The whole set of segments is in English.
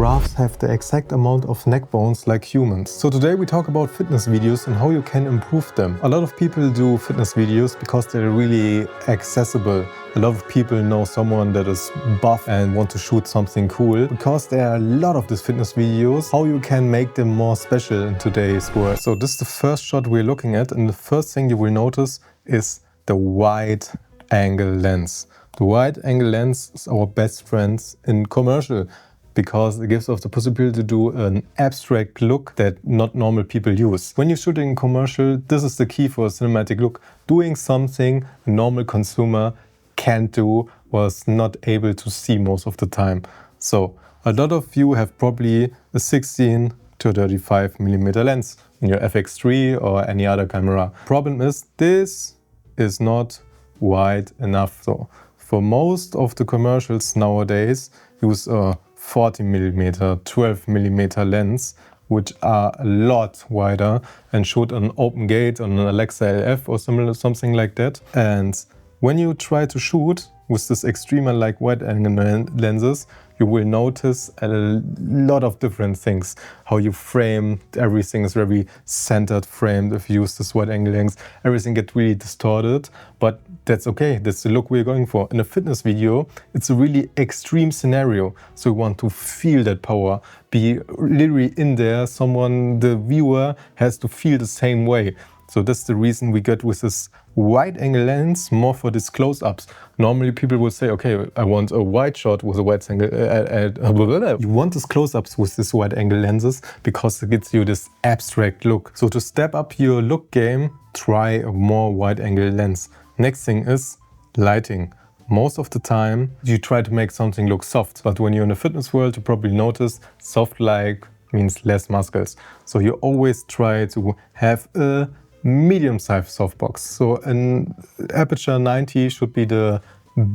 Giraffes have the exact amount of neck bones like humans. So today we talk about fitness videos and how you can improve them. A lot of people do fitness videos because they're really accessible. A lot of people know someone that is buff and want to shoot something cool. Because there are a lot of these fitness videos, how you can make them more special in today's world. So this is the first shot we're looking at, and the first thing you will notice is the wide angle lens. The wide angle lens is our best friend in commercial because it gives us the possibility to do an abstract look that not normal people use. When you're shooting a commercial, this is the key for a cinematic look. Doing something a normal consumer can't do, was not able to see most of the time. So a lot of you have probably a 16 to 35mm lens in your FX3 or any other camera. Problem is, this is not wide enough. So for most of the commercials nowadays use a 40mm, 12mm lens, which are a lot wider and shoot an open gate on an Alexa LF or similar, something like that. And when you try to shoot with this extreme like wide angle lenses, you will notice a lot of different things. How you frame, everything is very centered framed. If you use this wide angle lens, everything gets really distorted, but that's okay. That's the look we're going for. In a fitness video, it's a really extreme scenario. So we want to feel that power, be literally in there. The viewer has to feel the same way. So that's the reason we get with this wide angle lens more for these close-ups. Normally people will say, okay, I want a wide shot with a wide angle. You want these close-ups with these wide angle lenses because it gives you this abstract look. So to step up your look game, try a more wide angle lens. Next thing is lighting. Most of the time you try to make something look soft, but when you're in the fitness world, you probably notice soft like means less muscles. So you always try to have a medium-sized softbox. So an aperture 90 should be the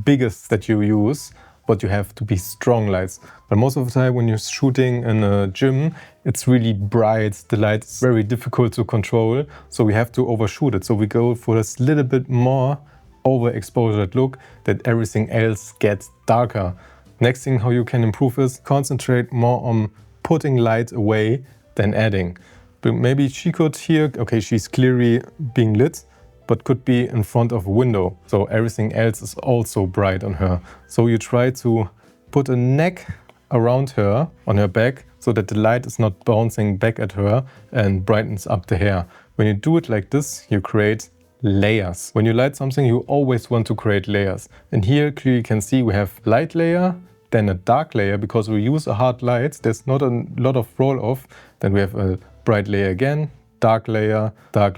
biggest that you use, but you have to be strong lights. But most of the time when you're shooting in a gym, it's really bright, the light is very difficult to control, so we have to overshoot it. So we go for this little bit more overexposed look that everything else gets darker. Next thing how you can improve is concentrate more on putting light away than adding. But maybe she could here, okay, she's clearly being lit, but could be in front of a window. So everything else is also bright on her. So you try to put a neck around her, on her back, so that the light is not bouncing back at her and brightens up the hair. When you do it like this, you create layers. When you light something, you always want to create layers. And here clearly you can see we have light layer, then a dark layer, because we use a hard light, there's not a lot of roll off. Then we have a bright layer again, dark layer, bright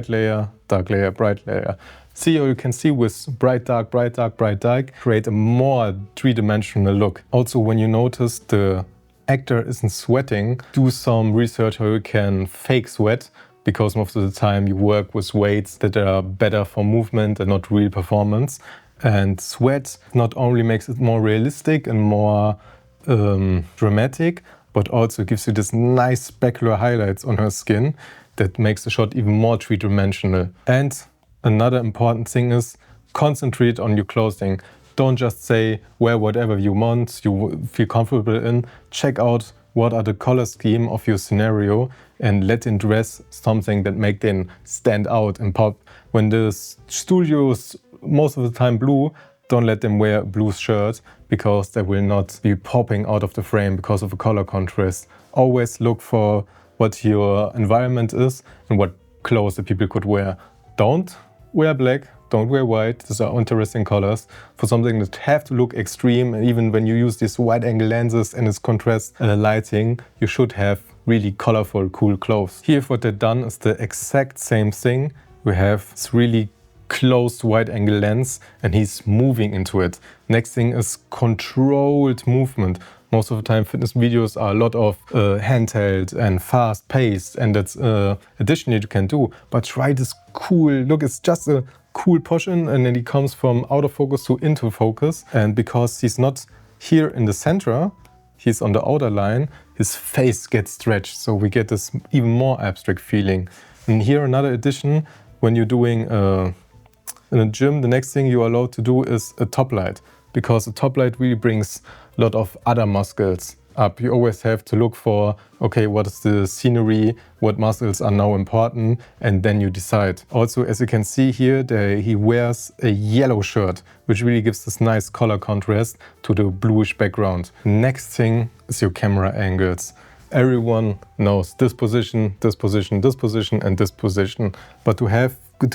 layer, dark layer, bright layer. See how you can see with bright, dark, create a more three-dimensional look. Also, when you notice the actor isn't sweating, do some research how you can fake sweat, because most of the time you work with weights that are better for movement and not real performance. And sweat not only makes it more realistic and more dramatic, but also gives you this nice specular highlights on her skin that makes the shot even more three-dimensional. And another important thing is concentrate on your clothing. Don't just say wear whatever you want, you feel comfortable in. Check out what are the color scheme of your scenario and let in dress something that make them stand out and pop. When the studio is most of the time blue, don't let them wear a blue shirt because they will not be popping out of the frame because of a color contrast. Always look for what your environment is and what clothes the people could wear. Don't wear black, don't wear white. These are interesting colors for something that have to look extreme. And even when you use these wide angle lenses and its contrast lighting, you should have really colorful, cool clothes. Here what they've done is the exact same thing. We have this really closed wide angle lens and he's moving into it. Next thing is controlled movement. Most of the time fitness videos are a lot of handheld and fast paced, and that's additionally you can do. But try this cool look. It's just a cool push in and then he comes from out of focus to into focus. And because he's not here in the center, he's on the outer line, his face gets stretched. So we get this even more abstract feeling. And here another addition, when you're doing in a gym, the next thing you are allowed to do is a top light, because a top light really brings a lot of other muscles up. You always have to look for, okay, what is the scenery, what muscles are now important, and then you decide. Also, as you can see here, he wears a yellow shirt, which really gives this nice color contrast to the bluish background. Next thing is your camera angles. Everyone knows this position, this position, this position, and this position. But to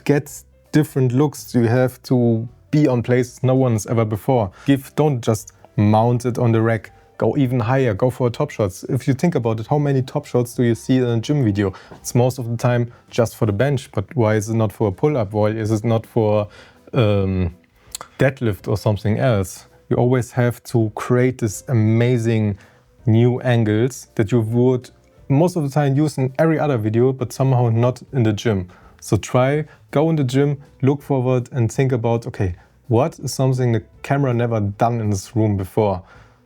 get different looks, you have to be on places no one's ever before. Don't just mount it on the rack. Go even higher, go for top shots. If you think about it, how many top shots do you see in a gym video? It's most of the time just for the bench, but why is it not for a pull-up? Why is it not for deadlift or something else? You always have to create this amazing new angles that you would most of the time use in every other video, but somehow not in the gym. So go in the gym, look forward and think about, okay, what is something the camera never done in this room before?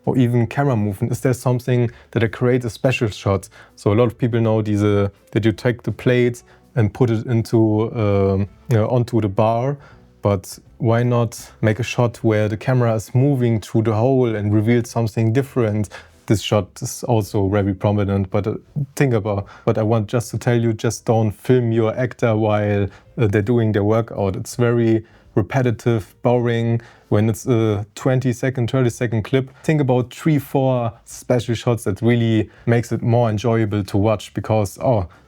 Or even camera movement. Is there something that I create a special shot? So a lot of people know that you take the plate and put it into onto the bar. But why not make a shot where the camera is moving through the hole and reveals something different? This shot is also very prominent, but I want just to tell you, just don't film your actor while they're doing their workout. It's very repetitive, boring. When it's a 20-second, 30-second clip, think about 3-4 special shots that really makes it more enjoyable to watch, because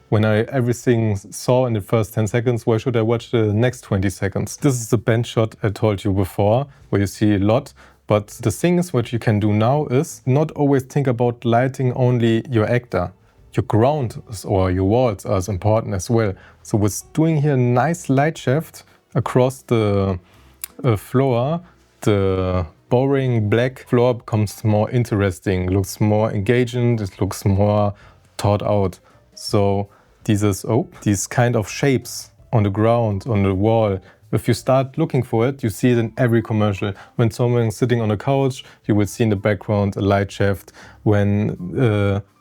when I everything saw in the first 10 seconds, why should I watch the next 20 seconds? This is the bench shot I told you before, where you see a lot. But the thing is, what you can do now is not always think about lighting only your actor. Your ground or your walls are as important as well. So with doing here a nice light shaft across the floor, the boring black floor becomes more interesting, looks more engaging, it looks more thought out. So these kind of shapes on the ground, on the wall, if you start looking for it, you see it in every commercial. When someone's sitting on a couch, you will see in the background a light shaft. When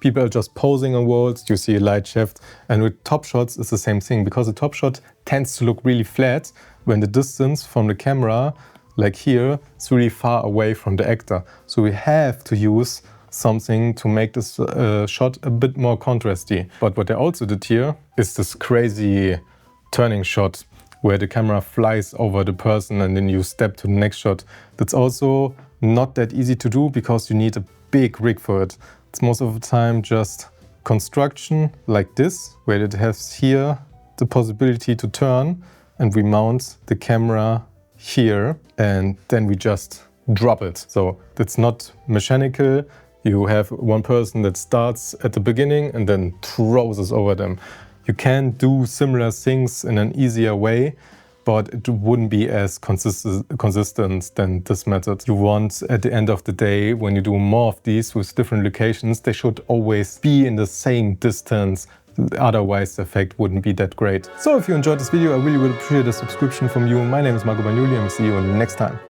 people are just posing on walls, you see a light shaft. And with top shots, it's the same thing, because the top shot tends to look really flat when the distance from the camera, like here, is really far away from the actor. So we have to use something to make this shot a bit more contrasty. But what I also did here is this crazy turning shot, where the camera flies over the person and then you step to the next shot. That's also not that easy to do, because you need a big rig for it. It's most of the time just construction like this, where it has here the possibility to turn, and we mount the camera here and then we just drop it. So that's not mechanical. You have one person that starts at the beginning and then throws us over them. You can do similar things in an easier way, but it wouldn't be as consistent than this method. You want, at the end of the day, when you do more of these with different locations, they should always be in the same distance. Otherwise, the effect wouldn't be that great. So if you enjoyed this video, I really would appreciate a subscription from you. My name is Marco Bagnoli, and I'll see you next time.